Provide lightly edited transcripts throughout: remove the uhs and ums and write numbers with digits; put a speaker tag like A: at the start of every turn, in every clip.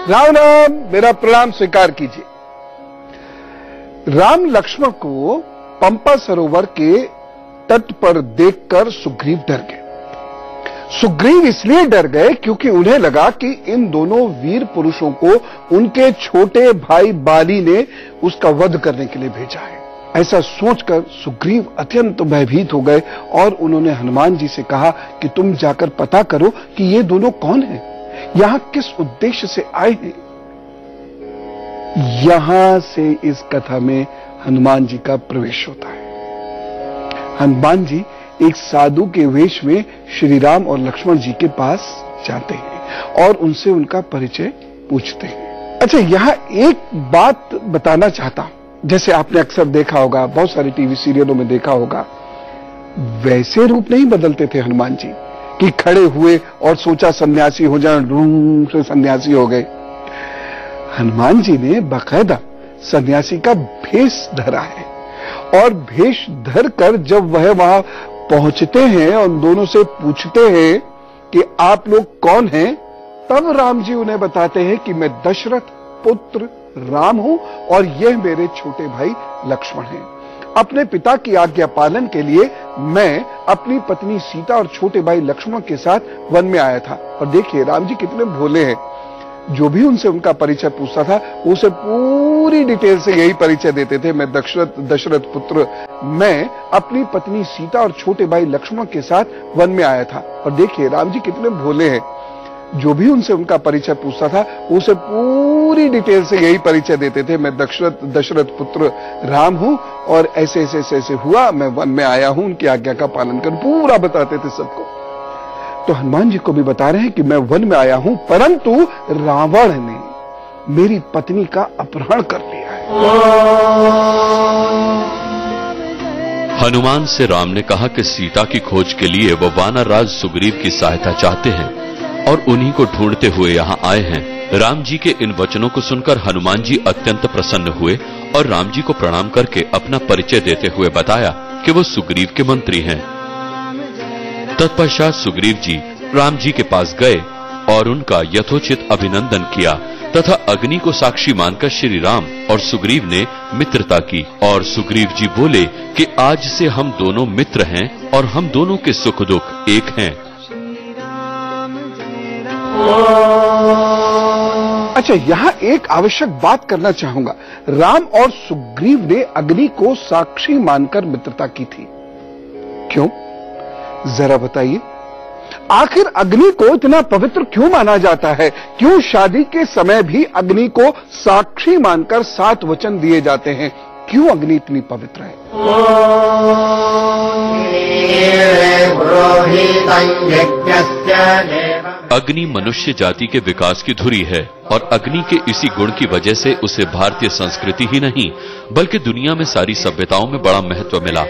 A: राम राम, मेरा प्रणाम स्वीकार कीजिए। राम लक्ष्मण को पंपा सरोवर के तट पर देखकर सुग्रीव डर गए। सुग्रीव इसलिए डर गए क्योंकि उन्हें लगा कि इन दोनों वीर पुरुषों को उनके छोटे भाई बाली ने उसका वध करने के लिए भेजा है। ऐसा सोचकर सुग्रीव अत्यंत भयभीत हो गए और उन्होंने हनुमान जी से कहा कि तुम जाकर पता करो कि ये दोनों कौन हैं, यहां किस उद्देश्य से आए हैं। यहां से इस कथा में हनुमान जी का प्रवेश होता है। हनुमान जी एक साधु के वेश में श्री राम और लक्ष्मण जी के पास जाते हैं और उनसे उनका परिचय पूछते हैं। अच्छा, यहां एक बात बताना चाहता हूं। जैसे आपने अक्सर देखा होगा, बहुत सारे टीवी सीरियलों में देखा होगा, वैसे रूप नहीं बदलते थे हनुमान जी कि खड़े हुए और सोचा सन्यासी हो जाए, रूम से सन्यासी हो गए। हनुमान जी ने बाकायदा सन्यासी का भेष धरा है और भेष धर कर जब वह वहां पहुंचते हैं और दोनों से पूछते हैं कि आप लोग कौन हैं, तब राम जी उन्हें बताते हैं कि मैं दशरथ पुत्र राम हूं और यह मेरे छोटे भाई लक्ष्मण हैं। अपने पिता की आज्ञा पालन के लिए मैं अपनी पत्नी सीता और छोटे भाई लक्ष्मण के साथ वन में आया था। और देखिए राम जी कितने भोले हैं, जो भी उनसे उनका परिचय पूछता था उसे पूरी डिटेल से यही परिचय देते थे। मैं दशरथ पुत्र, मैं अपनी पत्नी सीता और छोटे भाई लक्ष्मण के साथ वन में आया था। और देखिए राम जी कितने भोले हैं, जो भी उनसे उनका परिचय पूछता था उसे पूरी डिटेल से यही परिचय देते थे। मैं दशरथ पुत्र राम हूं और ऐसे ऐसे ऐसे ऐसे हुआ, मैं वन में आया हूं, उनकी आज्ञा का पालन कर, पूरा बताते थे सबको। तो हनुमान जी को भी बता रहे हैं कि मैं वन में आया हूं, परंतु रावण ने मेरी पत्नी का अपहरण कर लिया है।
B: हनुमान से राम ने कहा कि सीता की खोज के लिए वो वानर राज सुग्रीव की सहायता चाहते हैं और उन्हीं को ढूंढते हुए यहाँ आए हैं। राम जी के इन वचनों को सुनकर हनुमान जी अत्यंत प्रसन्न हुए और राम जी को प्रणाम करके अपना परिचय देते हुए बताया कि वो सुग्रीव के मंत्री हैं। तत्पश्चात सुग्रीव जी राम जी के पास गए और उनका यथोचित अभिनंदन किया तथा अग्नि को साक्षी मानकर श्री राम और सुग्रीव ने मित्रता की। और सुग्रीव जी बोले कि आज से हम दोनों मित्र हैं और हम दोनों के सुख दुख एक हैं।
A: अच्छा, यहां एक आवश्यक बात करना चाहूंगा। राम और सुग्रीव ने अग्नि को साक्षी मानकर मित्रता की थी, क्यों जरा बताइए। आखिर अग्नि को इतना पवित्र क्यों माना जाता है? क्यों शादी के समय भी अग्नि को साक्षी मानकर 7 वचन दिए जाते हैं? क्यों अग्नि इतनी पवित्र है?
B: अग्नि मनुष्य जाति के विकास की धुरी है और अग्नि के इसी गुण की वजह से उसे भारतीय संस्कृति ही नहीं बल्कि दुनिया में सारी सभ्यताओं में बड़ा महत्व मिला।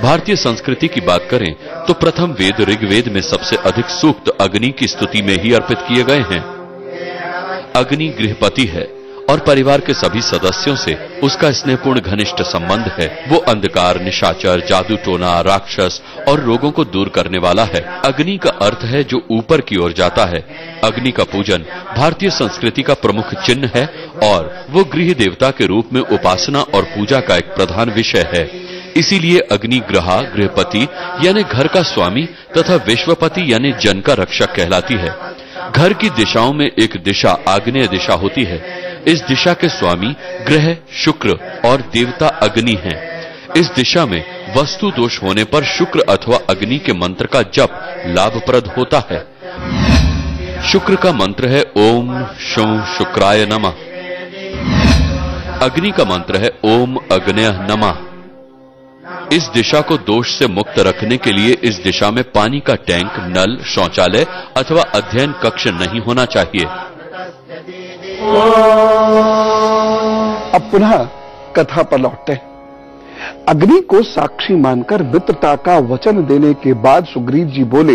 B: भारतीय संस्कृति की बात करें तो प्रथम वेद ऋग्वेद में सबसे अधिक सूक्त अग्नि की स्तुति में ही अर्पित किए गए हैं। अग्नि गृहपति है और परिवार के सभी सदस्यों से उसका स्नेहपूर्ण घनिष्ठ संबंध है। वो अंधकार, निशाचर, जादू टोना, राक्षस और रोगों को दूर करने वाला है। अग्नि का अर्थ है जो ऊपर की ओर जाता है। अग्नि का पूजन भारतीय संस्कृति का प्रमुख चिन्ह है और वो गृह देवता के रूप में उपासना और पूजा का एक प्रधान विषय है। इसीलिए अग्नि ग्रहा गृहपति यानी घर का स्वामी तथा विश्वपति यानी जन का रक्षक कहलाती है। घर की दिशाओं में एक दिशा आग्नेय दिशा होती है। इस दिशा के स्वामी ग्रह शुक्र और देवता अग्नि हैं। इस दिशा में वस्तु दोष होने पर शुक्र अथवा अग्नि के मंत्र का जप लाभप्रद होता है। शुक्र का मंत्र है ओम शं शुक्राय नमः। अग्नि का मंत्र है ओम अग्नयः नमः। इस दिशा को दोष से मुक्त रखने के लिए इस दिशा में पानी का टैंक, नल, शौचालय अथवा अध्ययन कक्ष नहीं होना चाहिए।
A: अब पुनः कथा पर लौटते हैं। अग्नि को साक्षी मानकर मित्रता का वचन देने के बाद सुग्रीव जी बोले,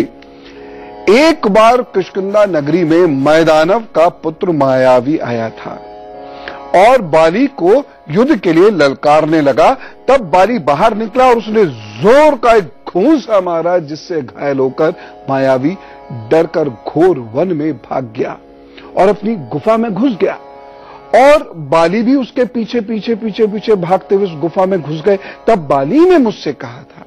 A: एक बार किष्किंधा नगरी में मैदानव का पुत्र मायावी आया था और बाली को युद्ध के लिए ललकारने लगा। तब बाली बाहर निकला और उसने जोर का एक घूंसा मारा जिससे घायल होकर मायावी डरकर घोर वन में भाग गया और अपनी गुफा में घुस गया और बाली भी उसके पीछे पीछे पीछे पीछे भागते हुए उस गुफा में घुस गए। तब बाली ने मुझसे कहा था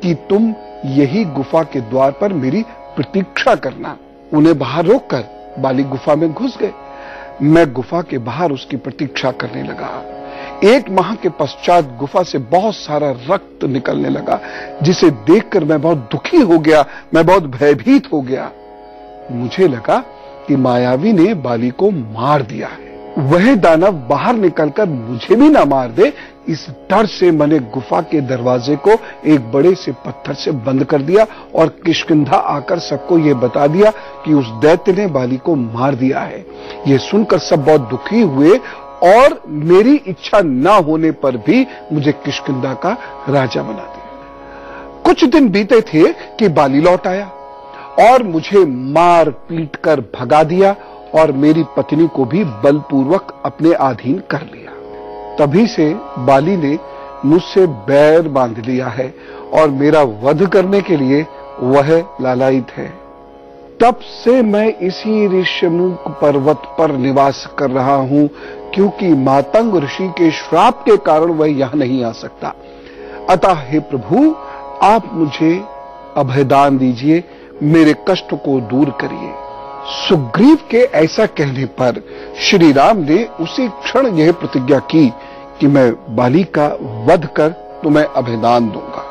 A: कि तुम यही गुफा के द्वार पर मेरी प्रतीक्षा करना। उन्हें बाहर रोककर बाली गुफा में घुस गए। मैं गुफा के बाहर उसकी प्रतीक्षा करने लगा। 1 माह के पश्चात गुफा से बहुत सारा रक्त निकलने लगा, जिसे देखकर मैं बहुत दुखी हो गया, मैं बहुत भयभीत हो गया। मुझे लगा कि मायावी ने बाली को मार दिया है। वह दानव बाहर निकलकर मुझे भी ना मार दे, इस डर से मैंने गुफा के दरवाजे को एक बड़े से पत्थर से बंद कर दिया और किष्किंधा आकर सबको यह बता दिया कि उस दैत्य ने बाली को मार दिया है। यह सुनकर सब बहुत दुखी हुए और मेरी इच्छा ना होने पर भी मुझे किष्किंधा का राजा बना दिया। कुछ दिन बीते थे कि बाली लौट आया और मुझे मार पीट कर भगा दिया और मेरी पत्नी को भी बलपूर्वक अपने अधीन कर लिया। तभी से बाली ने मुझसे बैर बांध लिया है और मेरा वध करने के लिए वह लालायित है। तब से मैं इसी ऋष्यमुख पर्वत पर निवास कर रहा हूं, क्योंकि मातंग ऋषि के श्राप के कारण वह यहां नहीं आ सकता। अतः हे प्रभु, आप मुझे अभयदान दीजिए, मेरे कष्ट को दूर करिए। सुग्रीव के ऐसा कहने पर श्री राम ने उसी क्षण यह प्रतिज्ञा की कि मैं बाली का वध कर तुम्हें अभयदान दूंगा।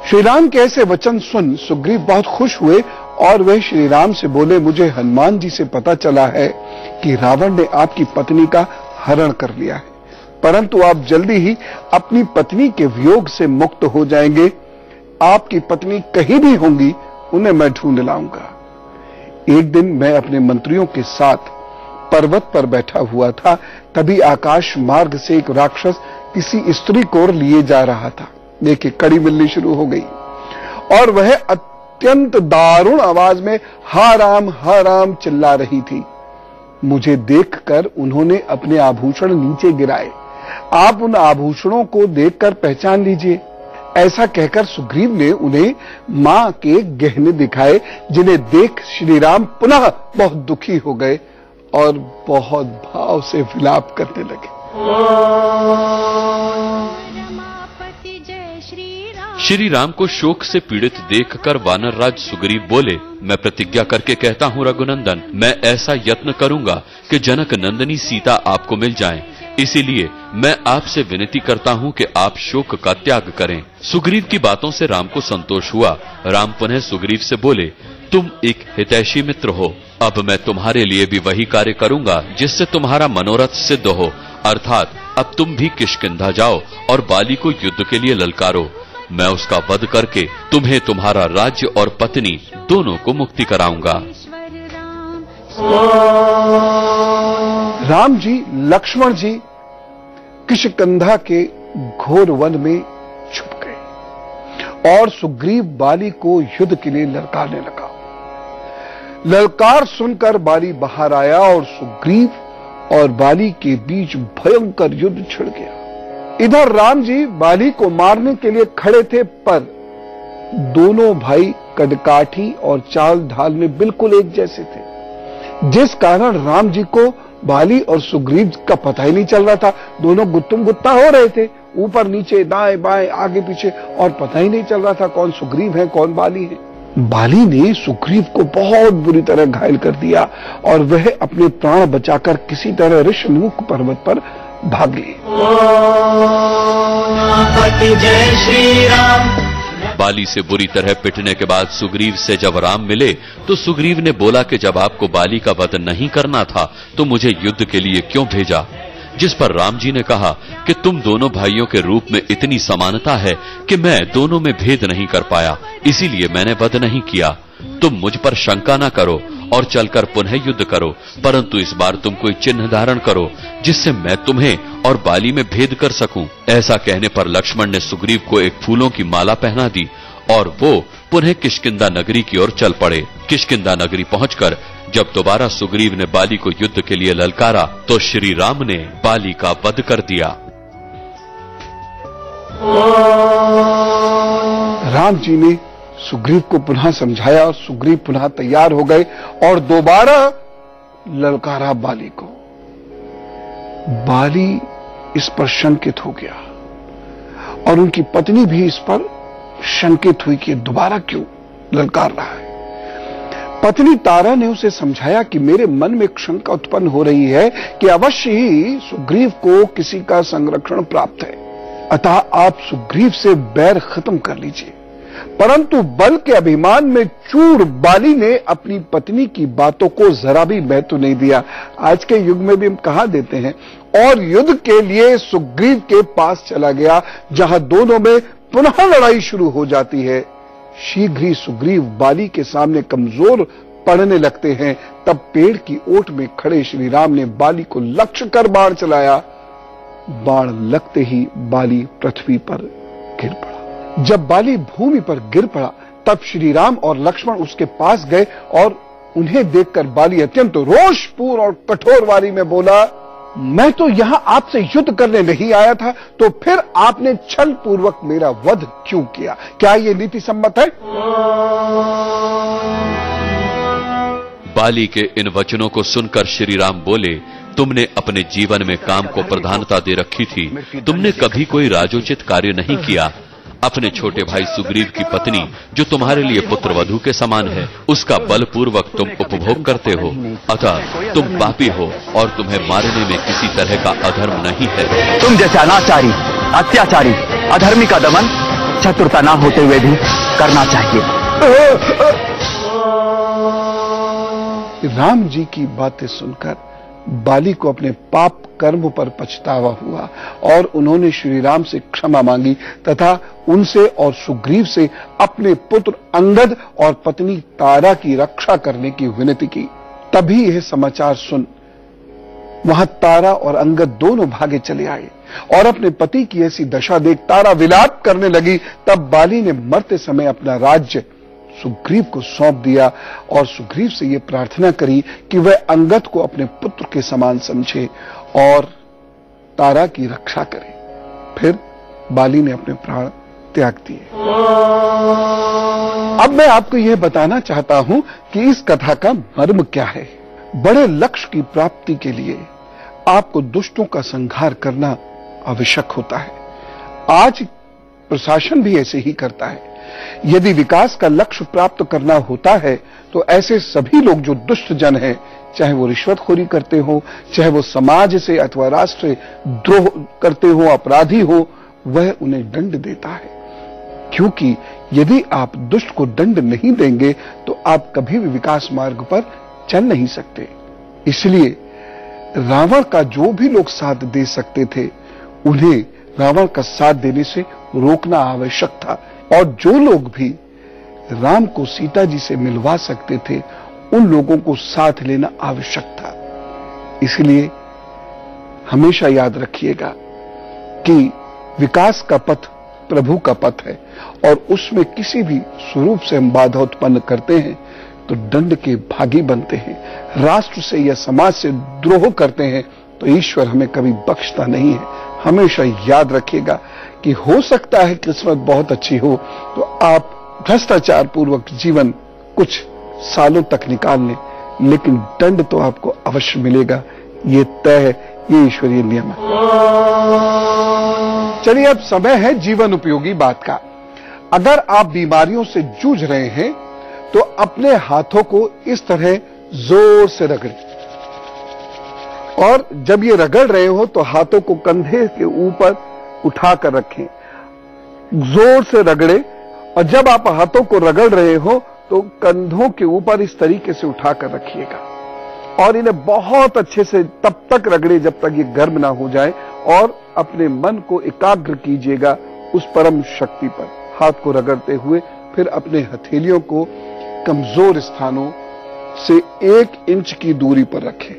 A: श्री राम के ऐसे वचन सुन सुग्रीव बहुत खुश हुए और वह श्री राम से बोले, मुझे हनुमान जी से पता चला है कि रावण ने आपकी पत्नी का हरण कर लिया है, परंतु आप जल्दी ही अपनी पत्नी के वियोग से मुक्त हो जाएंगे। आपकी पत्नी कहीं भी होंगी, उन्हें मैं ढूंढ लाऊंगा। एक दिन मैं अपने मंत्रियों के साथ पर्वत पर बैठा हुआ था, तभी आकाश मार्ग से एक राक्षस किसी स्त्री को लिए जा रहा था। देखिए, कड़ी मिलनी शुरू हो गई और वह अत्यंत दारुण आवाज में हा राम चिल्ला रही थी। मुझे देखकर उन्होंने अपने आभूषण नीचे गिराए। आप उन आभूषणों को देखकर पहचान लीजिए। ऐसा कहकर सुग्रीव ने उन्हें मां के गहने दिखाए, जिन्हें देख श्री राम पुनः बहुत दुखी हो गए और बहुत भाव से विलाप करने लगे।
B: श्री राम को शोक से पीड़ित देखकर वानरराज सुग्रीव बोले, मैं प्रतिज्ञा करके कहता हूँ रघुनंदन, मैं ऐसा यत्न करूंगा कि जनक नंदनी सीता आपको मिल जाएं। इसीलिए मैं आपसे विनती करता हूं कि आप शोक का त्याग करें। सुग्रीव की बातों से राम को संतोष हुआ। राम पुनः सुग्रीव से बोले, तुम एक हितैषी मित्र हो, अब मैं तुम्हारे लिए भी वही कार्य करूंगा जिससे तुम्हारा मनोरथ सिद्ध हो, अर्थात अब तुम भी किष्किंधा जाओ और बाली को युद्ध के लिए ललकारो। मैं उसका वध करके तुम्हें तुम्हारा राज्य और पत्नी दोनों को मुक्ति कराऊंगा।
A: राम जी, लक्ष्मण जी किष्किंधा के घोर वन में छुप गए और सुग्रीव बाली को युद्ध के लिए ललकारने लगा। ललकार सुनकर बाली बाहर आया और सुग्रीव और बाली के बीच भयंकर युद्ध छिड़ गया। इधर राम जी बाली को मारने के लिए खड़े थे, पर दोनों भाई कदकाठी और चाल ढाल में बिल्कुल एक जैसे थे, जिस कारण राम जी को बाली और सुग्रीव का पता ही नहीं चल रहा था। दोनों गुत्तुम गुत्ता हो रहे थे, ऊपर नीचे दाएं बाएं आगे पीछे, और पता ही नहीं चल रहा था कौन सुग्रीव है कौन बाली है। बाली ने सुग्रीव को बहुत बुरी तरह घायल कर दिया और वह अपने प्राण बचाकर किसी तरह ऋष्यमुख पर्वत पर भाग गए।
B: जय श्री राम। बाली से बुरी तरह पिटने के बाद सुग्रीव से जब राम मिले तो सुग्रीव ने बोला कि जब आपको बाली का वध नहीं करना था तो मुझे युद्ध के लिए क्यों भेजा। जिस पर राम जी ने कहा कि तुम दोनों भाइयों के रूप में इतनी समानता है कि मैं दोनों में भेद नहीं कर पाया, इसीलिए मैंने वध नहीं किया। तुम मुझ पर शंका न करो और चलकर पुनः युद्ध करो, परंतु इस बार तुम कोई चिन्ह धारण करो जिससे मैं तुम्हें और बाली में भेद कर सकूं। ऐसा कहने पर लक्ष्मण ने सुग्रीव को एक फूलों की माला पहना दी और वो पुनः किष्किंधा नगरी की ओर चल पड़े। किष्किंधा नगरी पहुंचकर जब दोबारा सुग्रीव ने बाली को युद्ध के लिए ललकारा तो श्री राम ने बाली का वध कर दिया।
A: राम जी ने सुग्रीव को पुनः समझाया और सुग्रीव पुनः तैयार हो गए और दोबारा ललकारा बाली को। बाली इस पर शंकित हो गया और उनकी पत्नी भी इस पर शंकित हुई कि दोबारा क्यों ललकार रहा है। पत्नी तारा ने उसे समझाया कि मेरे मन में एक शंका उत्पन्न हो रही है कि अवश्य ही सुग्रीव को किसी का संरक्षण प्राप्त है, अतः आप सुग्रीव से बैर खत्म कर लीजिए। परंतु बल के अभिमान में चूर बाली ने अपनी पत्नी की बातों को जरा भी महत्व नहीं दिया। आज के युग में भी हम कहा देते हैं, और युद्ध के लिए सुग्रीव के पास चला गया, जहां दोनों में पुनः लड़ाई शुरू हो जाती है। शीघ्र ही सुग्रीव बाली के सामने कमजोर पड़ने लगते हैं। तब पेड़ की ओट में खड़े श्री राम ने बाली को लक्ष्य कर बाण चलाया। बाण लगते ही बाली पृथ्वी पर गिर पड़ा। जब बाली भूमि पर गिर पड़ा तब श्री राम और लक्ष्मण उसके पास गए और उन्हें देखकर बाली अत्यंत रोषपूर्ण और कठोर वाणी में बोला, मैं तो यहां आपसे युद्ध करने नहीं आया था, तो फिर आपने छल पूर्वक मेरा वध क्यों किया? क्या यह नीति सम्मत है?
B: बाली के इन वचनों को सुनकर श्री राम बोले, तुमने अपने जीवन में काम को प्रधानता दे रखी थी, तुमने कभी कोई राजोचित कार्य नहीं किया। अपने छोटे भाई सुग्रीव की पत्नी, जो तुम्हारे लिए पुत्र वधू के समान है, उसका बलपूर्वक तुम उपभोग करते हो, अतः तुम पापी हो और तुम्हें मारने में किसी तरह का अधर्म नहीं है।
C: तुम जैसे अनाचारी, अत्याचारी, अधर्मी का दमन चतुरता ना होते हुए भी करना चाहिए।
A: राम जी की बातें सुनकर बाली को अपने पाप कर्म पर पछतावा हुआ और उन्होंने श्री राम से क्षमा मांगी तथा उनसे और सुग्रीव से अपने पुत्र अंगद और पत्नी तारा की रक्षा करने की विनती की। तभी यह समाचार सुन वहां तारा और अंगद दोनों भागे चले आए और अपने पति की ऐसी दशा देख तारा विलाप करने लगी। तब बाली ने मरते समय अपना राज्य सुग्रीव को सौंप दिया और सुग्रीव से यह प्रार्थना करी कि वह अंगद को अपने पुत्र के समान समझे और तारा की रक्षा करे। फिर बाली ने अपने प्राण त्याग दिए। अब मैं आपको यह बताना चाहता हूं कि इस कथा का मर्म क्या है। बड़े लक्ष्य की प्राप्ति के लिए आपको दुष्टों का संहार करना आवश्यक होता है। आज प्रशासन भी ऐसे ही करता है। यदि विकास का लक्ष्य प्राप्त करना होता है तो ऐसे सभी लोग जो दुष्ट जन हैं, चाहे वो रिश्वतखोरी करते हो, चाहे वो समाज से अथवा राष्ट्र द्रोह करते हो, अपराधी हो, वह उन्हें दंड देता है। क्योंकि यदि आप दुष्ट को दंड नहीं देंगे तो आप कभी भी विकास मार्ग पर चल नहीं सकते। इसलिए रावण का जो भी लोग साथ दे सकते थे, उन्हें रावण का साथ देने से रोकना आवश्यक था। और जो लोग भी राम को सीता जी से मिलवा सकते थे, उन लोगों को साथ लेना आवश्यक था। इसलिए हमेशा याद रखिएगा कि विकास का पथ प्रभु का पथ है और उसमें किसी भी स्वरूप से हम बाधा उत्पन्न करते हैं तो दंड के भागी बनते हैं। राष्ट्र से या समाज से द्रोह करते हैं तो ईश्वर हमें कभी बख्शता नहीं है। हमेशा याद रखिएगा कि हो सकता है किस्मत बहुत अच्छी हो तो आप भ्रष्टाचार पूर्वक जीवन कुछ सालों तक निकाल लें, लेकिन दंड तो आपको अवश्य मिलेगा, ये तय है, ये ईश्वरीय नियम है। चलिए अब समय है जीवन उपयोगी बात का। अगर आप बीमारियों से जूझ रहे हैं तो अपने हाथों को इस तरह जोर से रगड़ें और जब ये रगड़ रहे हो तो हाथों को कंधे के ऊपर उठाकर रखें, जोर से रगड़े। और जब आप हाथों को रगड़ रहे हो तो कंधों के ऊपर इस तरीके से उठाकर रखिएगा और इन्हें बहुत अच्छे से तब तक रगड़े जब तक ये गर्म ना हो जाए और अपने मन को एकाग्र कीजिएगा उस परम शक्ति पर। हाथ को रगड़ते हुए फिर अपने हथेलियों को कमजोर स्थानों से 1 इंच की दूरी पर रखें।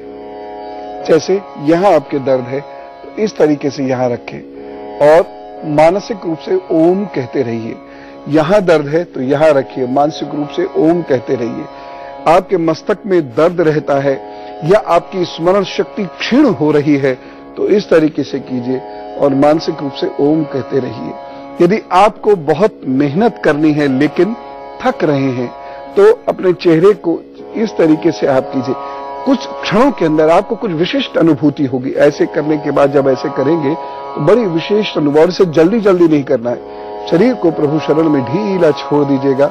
A: जैसे यहां आपके दर्द है तो इस तरीके से यहां रखें और मानसिक रूप से ओम कहते रहिए। यहां दर्द है तो यहां रखिए, मानसिक रूप से ओम कहते रहिए। आपके मस्तक में दर्द रहता है या आपकी स्मरण शक्ति क्षीण हो रही है तो इस तरीके से कीजिए और मानसिक रूप से ओम कहते रहिए। यदि आपको बहुत मेहनत करनी है लेकिन थक रहे हैं तो अपने चेहरे को इस तरीके से आप कीजिए, कुछ क्षणों के अंदर आपको कुछ विशिष्ट अनुभूति होगी। ऐसे करने के बाद जब ऐसे करेंगे तो बड़ी विशेष अनुभव से जल्दी जल्दी नहीं करना है। शरीर को प्रभु शरण में ढीला छोड़ दीजिएगा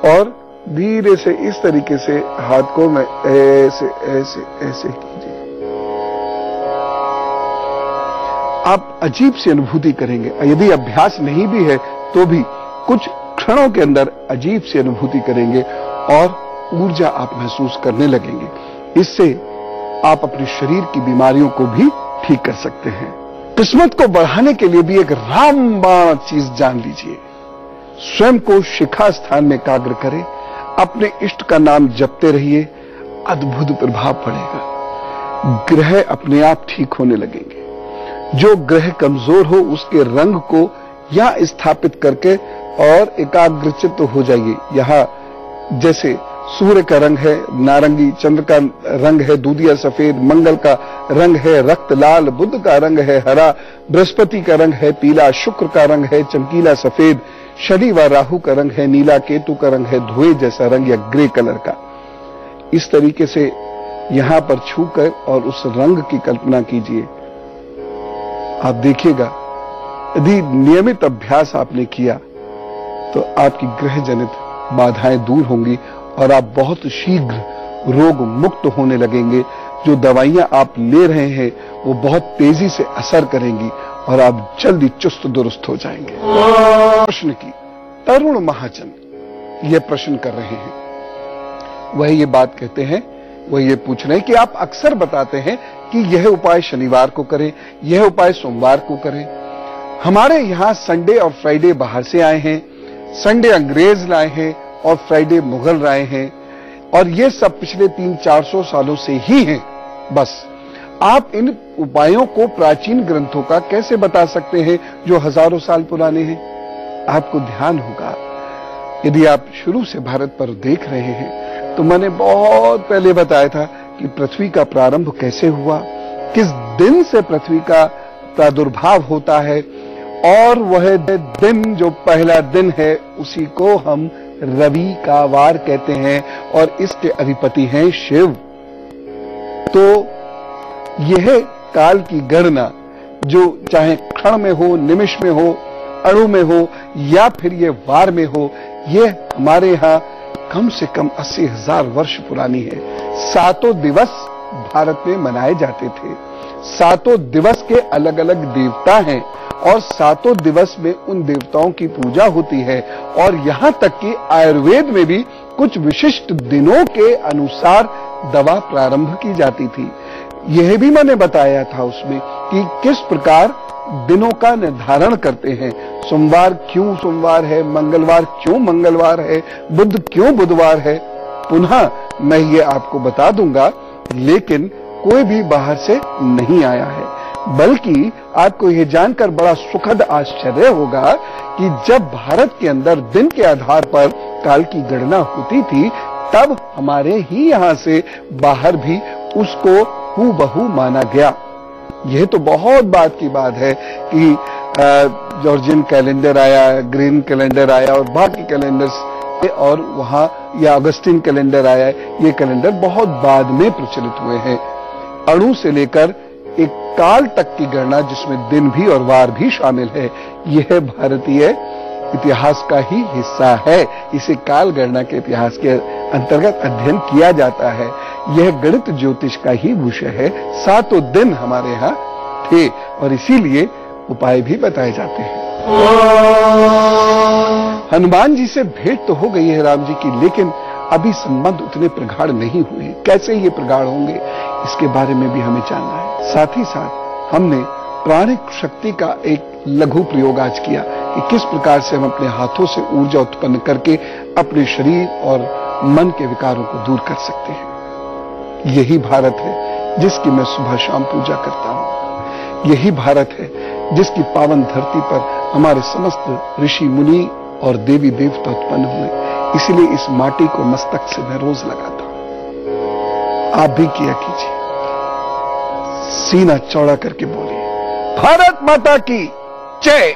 A: और धीरे से इस तरीके से हाथ को मैं ऐसे ऐसे ऐसे कीजिए। आप अजीब सी अनुभूति करेंगे। यदि अभ्यास नहीं भी है तो भी कुछ क्षणों के अंदर अजीब सी अनुभूति करेंगे और ऊर्जा आप महसूस करने लगेंगे। इससे आप अपने शरीर की बीमारियों को भी ठीक कर सकते हैं। किस्मत को बढ़ाने के लिए भी एक रामबाण चीज जान लीजिए। स्वयं को शिखा स्थान में एकाग्र करें, अपने इष्ट का नाम जपते रहिए, अद्भुत प्रभाव पड़ेगा। ग्रह अपने आप ठीक होने लगेंगे। जो ग्रह कमजोर हो उसके रंग को यहां स्थापित करके और एकाग्रचित्त हो जाइए। यहां जैसे सूर्य का रंग है नारंगी, चंद्र का रंग है दूधिया सफेद, मंगल का रंग है रक्त लाल, बुध का रंग है हरा, बृहस्पति का रंग है पीला, शुक्र का रंग है चमकीला सफेद, शनि व राहु का रंग है नीला, केतु का रंग है धुएं जैसा रंग या ग्रे कलर का। इस तरीके से यहां पर छूकर और उस रंग की कल्पना कीजिए। आप देखिएगा यदि नियमित अभ्यास आपने किया तो आपकी ग्रह जनित बाधाएं दूर होंगी और आप बहुत शीघ्र रोग मुक्त होने लगेंगे। जो दवाइयां आप ले रहे हैं वो बहुत तेजी से असर करेंगी और आप जल्दी चुस्त दुरुस्त हो जाएंगे। प्रश्न की तरुण महाजन ये प्रश्न कर रहे हैं। वह ये बात कहते हैं, वह ये पूछ रहे हैं कि आप अक्सर बताते हैं कि यह उपाय शनिवार को करें, यह उपाय सोमवार को करें। हमारे यहां संडे और फ्राइडे बाहर से आए हैं, संडे अंग्रेज लाए हैं और फ्राइडे मुगल लाए हैं और ये सब पिछले 300-400 सालों से ही हैं। बस आप इन उपायों को प्राचीन ग्रंथों का कैसे बता सकते हैं जो हजारों साल पुराने हैं? आपको ध्यान होगा यदि आप शुरू से भारत पर देख रहे हैं तो मैंने बहुत पहले बताया था कि पृथ्वी का प्रारंभ कैसे हुआ, किस दिन से पृथ्वी का प्रादुर्भाव होता है और वह दिन जो पहला दिन है उसी को हम रवि का वार कहते हैं और इसके अधिपति हैं शिव। तो यह काल की गणना जो चाहे क्षण में हो, निमिष में हो, अणु में हो या फिर ये वार में हो, यह हमारे यहां कम से कम 80,000 वर्ष पुरानी है। 7 दिवस भारत में मनाए जाते थे। 7 दिवस के अलग अलग देवता हैं और 7 दिवस में उन देवताओं की पूजा होती है और यहां तक कि आयुर्वेद में भी कुछ विशिष्ट दिनों के अनुसार दवा प्रारंभ की जाती थी। यह भी मैंने बताया था उसमें कि किस प्रकार दिनों का निर्धारण करते हैं। सोमवार क्यों सोमवार है, मंगलवार क्यों मंगलवार है, बुध क्यों बुधवार है, पुनः मैं ये आपको बता दूंगा। लेकिन कोई भी बाहर से नहीं आया है, बल्कि आपको यह जानकर बड़ा सुखद आश्चर्य होगा कि जब भारत के अंदर दिन के आधार पर काल की गणना होती थी तब हमारे ही यहां से बाहर भी उसको हूबहू माना गया। यह तो बहुत बात की बात है कि जॉर्जियन कैलेंडर आया, ग्रीन कैलेंडर आया और बाकी कैलेंडर्स और वहां या अगस्टिन कैलेंडर आया। ये कैलेंडर बहुत बाद में प्रचलित हुए हैं। अणु से लेकर एक काल तक की गणना जिसमें दिन भी और वार भी शामिल है, यह भारतीय इतिहास का ही हिस्सा है। इसे काल गणना के इतिहास के अंतर्गत अध्ययन किया जाता है। यह गणित ज्योतिष का ही विषय है। 7 दिन हमारे यहाँ थे और इसीलिए उपाय भी बताए जाते हैं। हनुमान जी से भेंट तो हो गई है राम जी की, लेकिन अभी संबंध उतने प्रगाढ़ नहीं हुए। कैसे ये प्रगाढ़ होंगे इसके बारे में भी हमें जानना है। साथ ही साथ हमने प्राणिक शक्ति का एक लघु प्रयोग आज किया कि किस प्रकार से हम अपने हाथों से ऊर्जा उत्पन्न करके अपने शरीर और मन के विकारों को दूर कर सकते हैं। यही भारत है जिसकी मैं सुबह शाम पूजा करता हूं। यही भारत है जिसकी पावन धरती पर हमारे समस्त ऋषि मुनि और देवी देवता उत्पन्न हुए। इसलिए इस माटी को मस्तक से मैं रोज लगाता हूं। आप भी किया कीजिए। सीना चौड़ा करके बोलिए, भारत माता की जय।